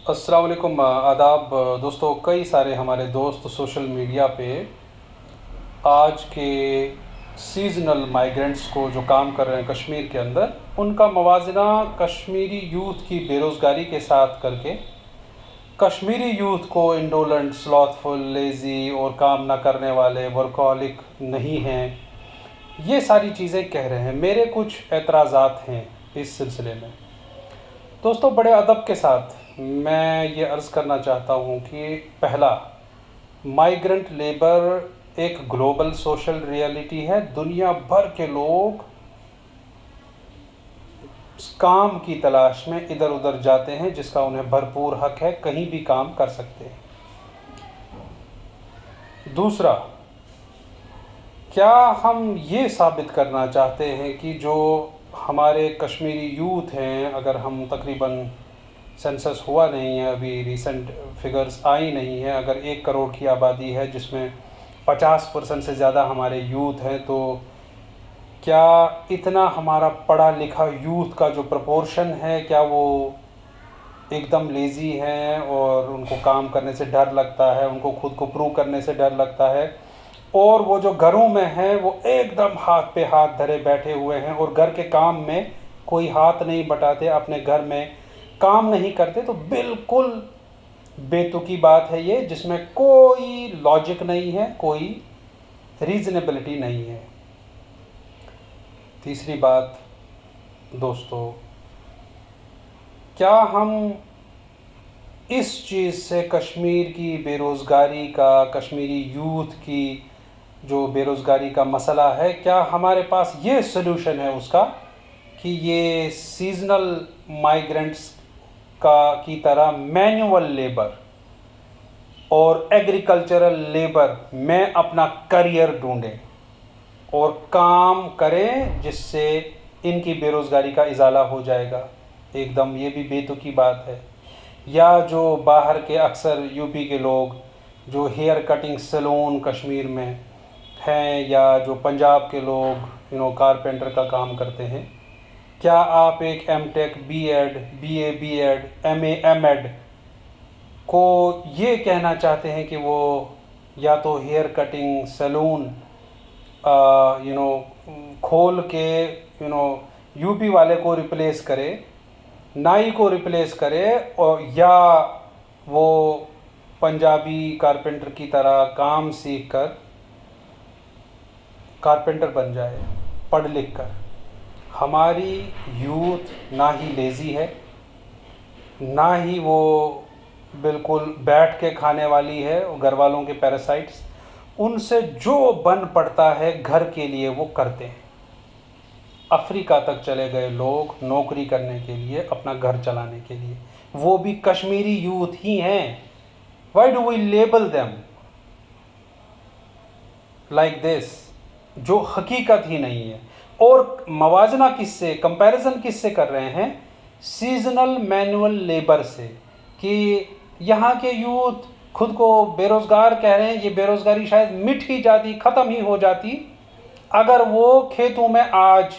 अस्सलाम वालेकुम आदाब दोस्तों। कई सारे हमारे दोस्त सोशल मीडिया पे आज के सीज़नल माइग्रेंट्स को जो काम कर रहे हैं कश्मीर के अंदर, उनका मवाजना कश्मीरी यूथ की बेरोज़गारी के साथ करके कश्मीरी यूथ को इंडोलेंट, स्लॉथफुल, लेज़ी और काम ना करने वाले, वर्कहॉलिक नहीं हैं, ये सारी चीज़ें कह रहे हैं। मेरे कुछ एतराज़ात हैं इस सिलसिले में। दोस्तों, बड़े अदब के साथ मैं ये अर्ज़ करना चाहता हूँ कि पहला, माइग्रेंट लेबर एक ग्लोबल सोशल रियलिटी है। दुनिया भर के लोग काम की तलाश में इधर उधर जाते हैं, जिसका उन्हें भरपूर हक है, कहीं भी काम कर सकते हैं। दूसरा, क्या हम ये साबित करना चाहते हैं कि जो हमारे कश्मीरी यूथ हैं, अगर हम तकरीबन सेंसस हुआ नहीं है, अभी रीसेंट फिगर्स आई नहीं है, अगर 1 करोड़ की आबादी है जिसमें 50% से ज़्यादा हमारे यूथ हैं, तो क्या इतना हमारा पढ़ा लिखा यूथ का जो प्रपोर्शन है, क्या वो एकदम लेज़ी हैं और उनको काम करने से डर लगता है, उनको खुद को प्रूव करने से डर लगता है, और वो जो घरों में हैं वो एकदम हाथ पे हाथ धरे बैठे हुए हैं और घर के काम में कोई हाथ नहीं बटाते, अपने घर में काम नहीं करते? तो बिल्कुल बेतुकी बात है ये, जिसमें कोई लॉजिक नहीं है, कोई रीज़नेबिलिटी नहीं है। तीसरी बात दोस्तों, क्या हम इस चीज़ से कश्मीर की बेरोज़गारी का, कश्मीरी यूथ की जो बेरोज़गारी का मसला है, क्या हमारे पास ये सलूशन है उसका कि ये सीज़नल माइग्रेंट्स का की तरह मैनुअल लेबर और एग्रीकल्चरल लेबर में अपना करियर ढूंढें और काम करें, जिससे इनकी बेरोज़गारी का इजाला हो जाएगा? एकदम ये भी बेतुकी बात है। या जो बाहर के अक्सर यूपी के लोग जो हेयर कटिंग सैलून कश्मीर में हैं, या जो पंजाब के लोग कारपेंटर का काम करते हैं, क्या आप एक MTech, BEd, BA, BEd, MA, MEd को ये कहना चाहते हैं कि वो या तो हेयर कटिंग सैलून खोल के यूपी वाले को रिप्लेस करे, नाई को रिप्लेस करे, और या वो पंजाबी कारपेंटर की तरह काम सीख कर कारपेंटर बन जाए पढ़ लिख कर? हमारी यूथ ना ही लेज़ी है, ना ही वो बिल्कुल बैठ के खाने वाली है, घर वालों के पैरासाइट्स। उनसे जो बन पड़ता है घर के लिए वो करते हैं। अफ्रीका तक चले गए लोग नौकरी करने के लिए, अपना घर चलाने के लिए, वो भी कश्मीरी यूथ ही हैं। Why do we label them like this, जो हकीकत ही नहीं है? और मवाजना किससे, कंपैरिजन किससे कर रहे हैं? सीजनल मैनुअल लेबर से, कि यहाँ के यूथ खुद को बेरोज़गार कह रहे हैं। ये बेरोज़गारी शायद मिट ही जाती, ख़त्म ही हो जाती, अगर वो खेतों में आज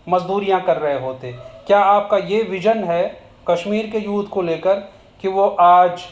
मजदूरियाँ कर रहे होते। क्या आपका ये विज़न है कश्मीर के यूथ को लेकर कि वो आज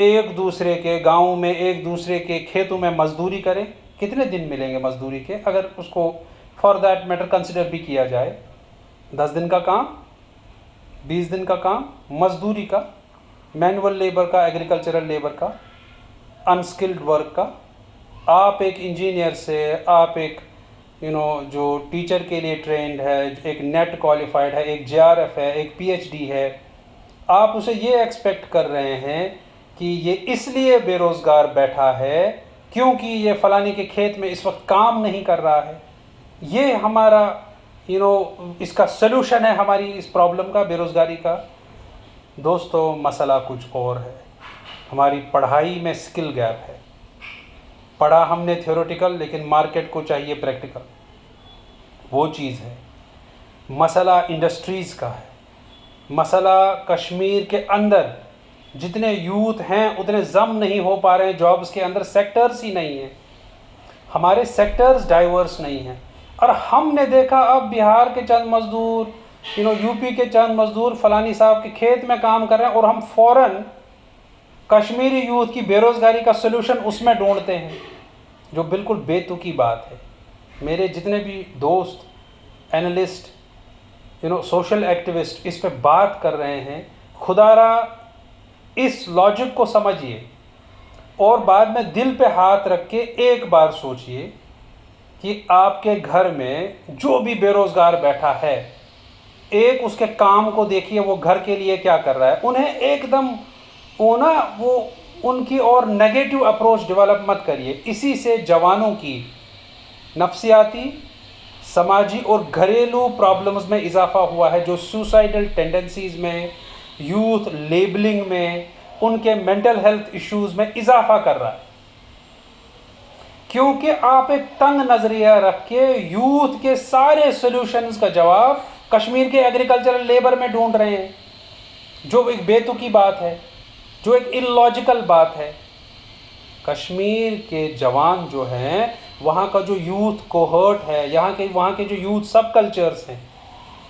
एक दूसरे के गाँव में, एक दूसरे के खेतों में मजदूरी करें? कितने दिन मिलेंगे मजदूरी के, अगर उसको फॉर दैट मैटर कंसिडर भी किया जाए? 10 दिन का काम, 20 दिन का काम मजदूरी का, मैनुअल लेबर का, एग्रीकल्चरल लेबर का, अनस्किल्ड वर्क का। आप एक इंजीनियर से, आप एक जो टीचर के लिए ट्रेंड है, एक नेट क्वालिफाइड है, एक जेआरएफ है, एक पीएचडी है, आप उसे ये एक्सपेक्ट कर रहे हैं कि ये इसलिए बेरोज़गार बैठा है क्योंकि ये फलाने के खेत में इस वक्त काम नहीं कर रहा है। ये हमारा इसका सलूशन है हमारी इस प्रॉब्लम का, बेरोज़गारी का? दोस्तों, मसला कुछ और है। हमारी पढ़ाई में स्किल गैप है। पढ़ा हमने थ्योरेटिकल, लेकिन मार्केट को चाहिए प्रैक्टिकल, वो चीज़ है। मसला इंडस्ट्रीज़ का है। मसला कश्मीर के अंदर जितने यूथ हैं उतने जम नहीं हो पा रहे हैं जॉब्स के अंदर, सेक्टर्स ही नहीं हैं, हमारे सेक्टर्स डाइवर्स नहीं हैं। और हमने देखा अब बिहार के चंद मज़दूर, यूपी के चंद मजदूर फलानी साहब के खेत में काम कर रहे हैं और हम फ़ौरन कश्मीरी यूथ की बेरोज़गारी का सलूशन उसमें ढूंढते हैं, जो बिल्कुल बेतुकी बात है। मेरे जितने भी दोस्त एनालिस्ट सोशल एक्टिविस्ट इस पे बात कर रहे हैं, खुदारा इस लॉजिक को समझिए और बाद में दिल पे हाथ रख के एक बार सोचिए कि आपके घर में जो भी बेरोज़गार बैठा है, एक उसके काम को देखिए, वो घर के लिए क्या कर रहा है। उन्हें एकदम वो उनकी और नेगेटिव अप्रोच डेवलप मत करिए। इसी से जवानों की नफ्सियाती, समाजी और घरेलू प्रॉब्लम्स में इजाफा हुआ है, जो सुसाइडल टेंडेंसीज़ में, यूथ लेबलिंग में, उनके मेंटल हेल्थ इश्यूज़ में इजाफा कर रहा है। क्योंकि आप एक तंग नज़रिया रख के यूथ के सारे सॉल्यूशंस का जवाब कश्मीर के एग्रीकल्चरल लेबर में ढूंढ रहे हैं, जो एक बेतुकी बात है, जो एक इलॉजिकल बात है। कश्मीर के जवान जो हैं, वहाँ का जो यूथ कोहर्ट है, वहाँ के जो यूथ सब कल्चर्स हैं,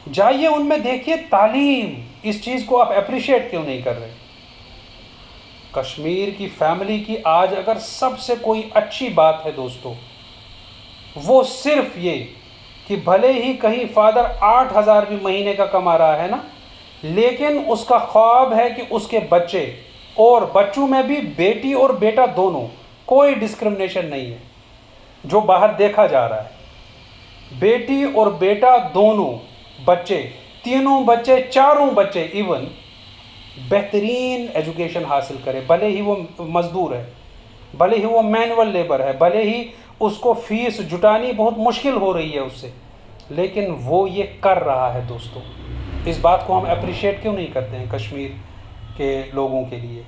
जाइए उनमें देखिए तालीम। इस चीज़ को आप अप्रिशिएट क्यों नहीं कर रहे? कश्मीर की फैमिली की आज अगर सबसे कोई अच्छी बात है दोस्तों, वो सिर्फ ये कि भले ही कहीं फादर 8,000 भी महीने का कमा रहा है ना, लेकिन उसका ख्वाब है कि उसके बच्चे, और बच्चों में भी बेटी और बेटा दोनों, कोई डिस्क्रिमिनेशन नहीं है जो बाहर देखा जा रहा है। बेटी और बेटा दोनों बच्चे, तीनों बच्चे, चारों बच्चे इवन बेहतरीन एजुकेशन हासिल करें, भले ही वो मज़दूर है, भले ही वो मैनुअल लेबर है, भले ही उसको फीस जुटानी बहुत मुश्किल हो रही है उससे, लेकिन वो ये कर रहा है दोस्तों। इस बात को हम अप्रिशिएट क्यों नहीं करते हैं कश्मीर के लोगों के लिए?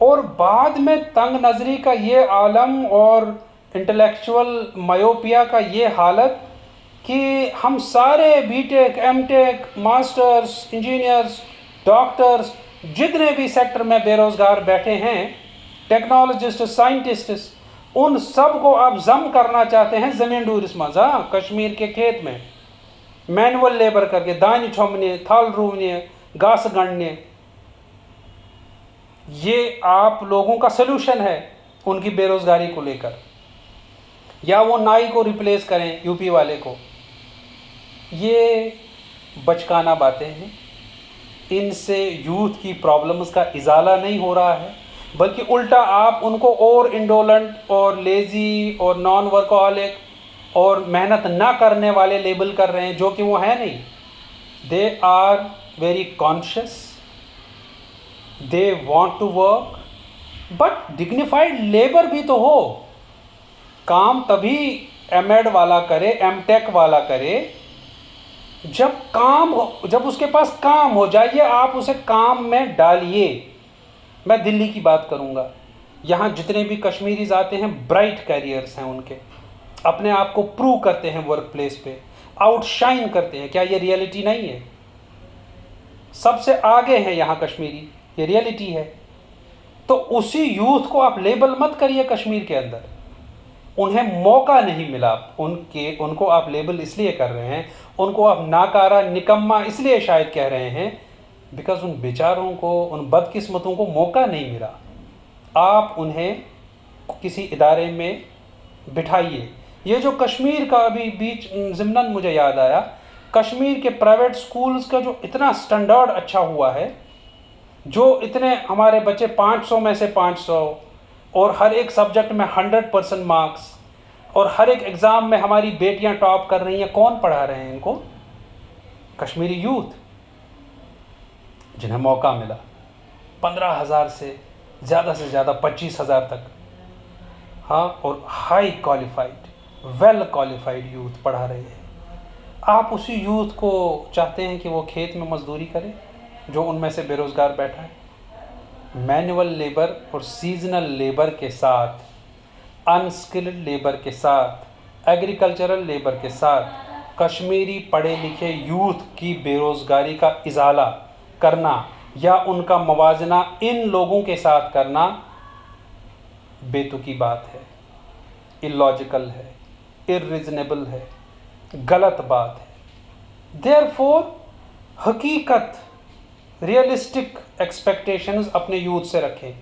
और बाद में तंग नज़री का ये आलम और इंटेलेक्चुअल मायोपिया का ये हालत कि हम सारे BTech, MTech, masters, engineers, doctors, जितने भी सेक्टर में बेरोज़गार बैठे हैं, टेक्नोलॉजिस्ट, साइंटिस्ट, उन सब को आप जम करना चाहते हैं ज़मीन डूरिस मज़ा कश्मीर के खेत में मैनुअल लेबर करके, दानी छोमने, थाल रूने, घास गढ़ने। ये आप लोगों का सलूशन है उनकी बेरोज़गारी को लेकर, या वो नाई को रिप्लेस करें यूपी वाले को। ये बचकाना बातें हैं। इनसे यूथ की प्रॉब्लम्स का इजाला नहीं हो रहा है, बल्कि उल्टा आप उनको और इंडोलेंट और लेज़ी और नॉन वर्कहॉलिक और मेहनत ना करने वाले लेबल कर रहे हैं, जो कि वो है नहीं। They are very conscious, they want to work, but dignified labour भी तो हो। काम तभी एमएड वाला करे, एमटेक वाला करे, जब उसके पास काम हो जाइए, आप उसे काम में डालिए। मैं दिल्ली की बात करूंगा, यहाँ जितने भी कश्मीरीज आते हैं, ब्राइट कैरियर्स हैं उनके, अपने आप को प्रूव करते हैं वर्क प्लेस पे, आउटशाइन करते हैं। क्या ये रियलिटी नहीं है? सबसे आगे हैं यहाँ कश्मीरी, ये रियलिटी है। तो उसी यूथ को आप लेबल मत करिए कश्मीर के अंदर। उन्हें मौका नहीं मिला, उनको आप लेबल इसलिए कर रहे हैं, उनको आप नाकारा, निकम्मा इसलिए शायद कह रहे हैं, बिकॉज उन बेचारों को, उन बदकिस्मतों को मौका नहीं मिला। आप उन्हें किसी इदारे में बिठाइए। ये जो कश्मीर का अभी बीच ज़िम्नन मुझे याद आया, कश्मीर के प्राइवेट स्कूल्स का जो इतना स्टैंडर्ड अच्छा हुआ है, जो इतने हमारे बच्चे 500 में से 500 और हर एक सब्जेक्ट में 100% मार्क्स, और हर एक एग्ज़ाम में हमारी बेटियां टॉप कर रही हैं। कौन पढ़ा रहे हैं इनको? कश्मीरी यूथ, जिन्हें मौका मिला। 15,000 से ज़्यादा 25,000 तक, हाँ, और high qualified, well qualified youth पढ़ा रहे हैं। आप उसी यूथ को चाहते हैं कि वो खेत में मजदूरी करे, जो उनमें से बेरोज़गार बैठा है। मैनुअल लेबर और सीजनल लेबर के साथ, अनस्किल्ड लेबर के साथ, एग्रीकल्चरल लेबर के साथ कश्मीरी पढ़े लिखे यूथ की बेरोज़गारी का इजाला करना या उनका मवाजना इन लोगों के साथ करना बेतुकी बात है, इलॉजिकल है, इर्रिजनेबल है, गलत बात है। देयरफॉर हकीकत, रियलिस्टिक एक्सपेक्टेशंस अपने यूथ से रखें।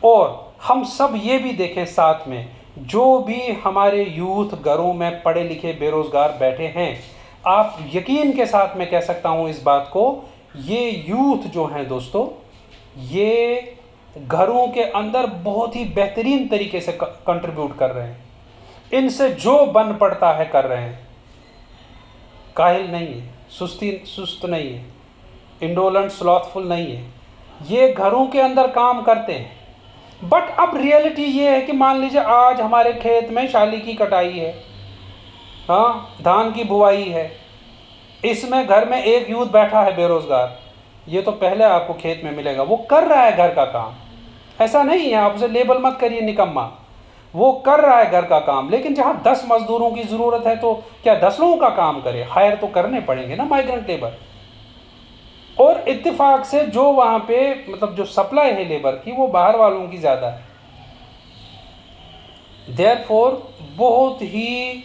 और हम सब ये भी देखें साथ में, जो भी हमारे यूथ घरों में पढ़े लिखे बेरोज़गार बैठे हैं, आप यकीन के साथ मैं कह सकता हूँ इस बात को, ये यूथ जो हैं दोस्तों, ये घरों के अंदर बहुत ही बेहतरीन तरीके से कंट्रीब्यूट कर रहे हैं। इनसे जो बन पड़ता है कर रहे हैं। काहिल नहीं है, सुस्त नहीं है, इंडोलेंट स्लॉथफुल नहीं है, ये घरों के अंदर काम करते हैं। बट अब रियलिटी ये है कि मान लीजिए आज हमारे खेत में शाली की कटाई है, हाँ, धान की बुआई है, इसमें घर में एक यूथ बैठा है बेरोजगार, ये तो पहले आपको खेत में मिलेगा, वो कर रहा है घर का काम, ऐसा नहीं है, आप उसे लेबल मत करिए निकम्मा, वो कर रहा है घर का काम। लेकिन जहाँ 10 मजदूरों की ज़रूरत है तो क्या 10 लोगों का काम करे? हायर तो करने पड़ेंगे ना माइग्रेंट लेबर। और इत्तेफाक से जो वहाँ पे मतलब जो सप्लाई है लेबर की, वो बाहर वालों की ज़्यादा है। देयरफॉर बहुत ही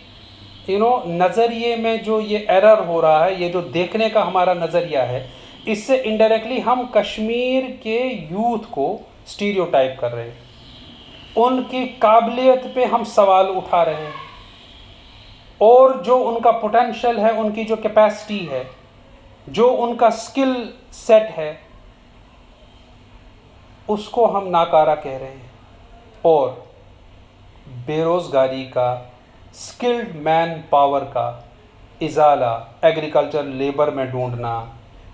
नज़रिए में जो ये एरर हो रहा है, ये जो देखने का हमारा नज़रिया है, इससे इनडायरेक्टली हम कश्मीर के यूथ को स्टीरियोटाइप कर रहे हैं, उनकी काबिलियत पे हम सवाल उठा रहे हैं, और जो उनका पोटेंशियल है, उनकी जो कैपेसिटी है, जो उनका स्किल सेट है, उसको हम नाकारा कह रहे हैं। और बेरोज़गारी का, स्किल्ड मैन पावर का इजाला एग्रीकल्चर लेबर में ढूंढना,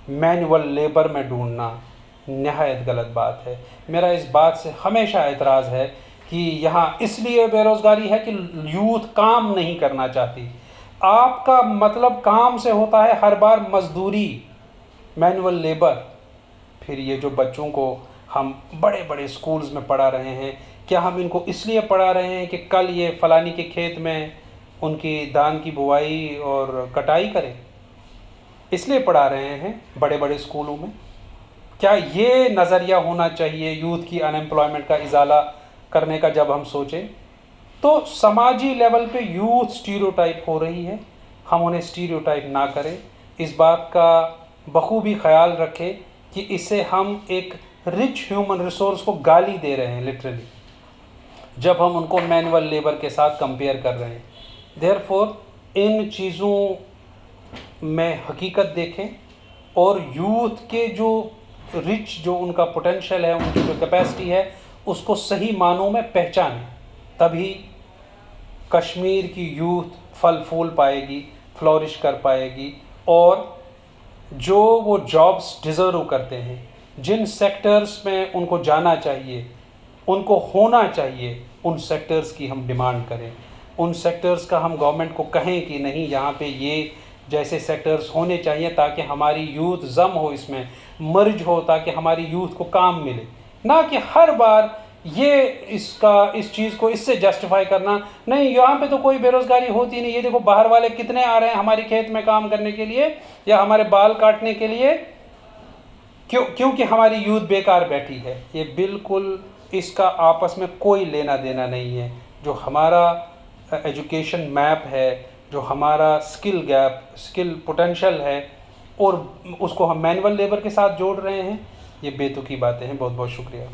मैनुअल लेबर में ढूंढना नहायत गलत बात है। मेरा इस बात से हमेशा एतराज़ है कि यहाँ इसलिए बेरोज़गारी है कि यूथ काम नहीं करना चाहती। आपका मतलब काम से होता है हर बार मजदूरी, मैनुअल लेबर। फिर ये जो बच्चों को हम बड़े बड़े स्कूल्स में पढ़ा रहे हैं, क्या हम इनको इसलिए पढ़ा रहे हैं कि कल ये फलानी के खेत में उनकी धान की बुआई और कटाई करें? इसलिए पढ़ा रहे हैं बड़े बड़े स्कूलों में? क्या ये नज़रिया होना चाहिए यूथ की अनएम्प्लॉयमेंट का इजाला करने का? जब हम सोचें तो समाजी लेवल पे यूथ स्टीरियोटाइप हो रही है, हम उन्हें स्टीरियोटाइप ना करें। इस बात का बखूबी ख्याल रखें कि इससे हम एक रिच ह्यूमन रिसोर्स को गाली दे रहे हैं लिटरली, जब हम उनको मैनुअल लेबर के साथ कंपेयर कर रहे हैं। देयरफॉर इन चीज़ों में हकीकत देखें और यूथ के जो रिच, जो उनका पोटेंशियल है, उनकी जो कैपेसिटी है, उसको सही मानों में पहचानें। तभी कश्मीर की यूथ फल फूल पाएगी, फ्लोरिश कर पाएगी, और जो वो जॉब्स डिज़र्व करते हैं, जिन सेक्टर्स में उनको जाना चाहिए, उनको होना चाहिए, उन सेक्टर्स की हम डिमांड करें। उन सेक्टर्स का हम गवर्नमेंट को कहें कि नहीं, यहाँ पे ये जैसे सेक्टर्स होने चाहिए ताकि हमारी यूथ जम हो, इसमें मर्ज हो, ताकि हमारी यूथ को काम मिले। ना कि हर बार ये इस चीज़ को इससे जस्टिफाई करना, नहीं यहाँ पे तो कोई बेरोज़गारी होती नहीं, ये देखो बाहर वाले कितने आ रहे हैं हमारे खेत में काम करने के लिए या हमारे बाल काटने के लिए, क्योंकि हमारी यूथ बेकार बैठी है। ये बिल्कुल, इसका आपस में कोई लेना देना नहीं है। जो हमारा एजुकेशन मैप है, जो हमारा स्किल गैप, स्किल पोटेंशियल है, और उसको हम मैनुअल लेबर के साथ जोड़ रहे हैं, ये बेतुकी बातें हैं। बहुत बहुत शुक्रिया।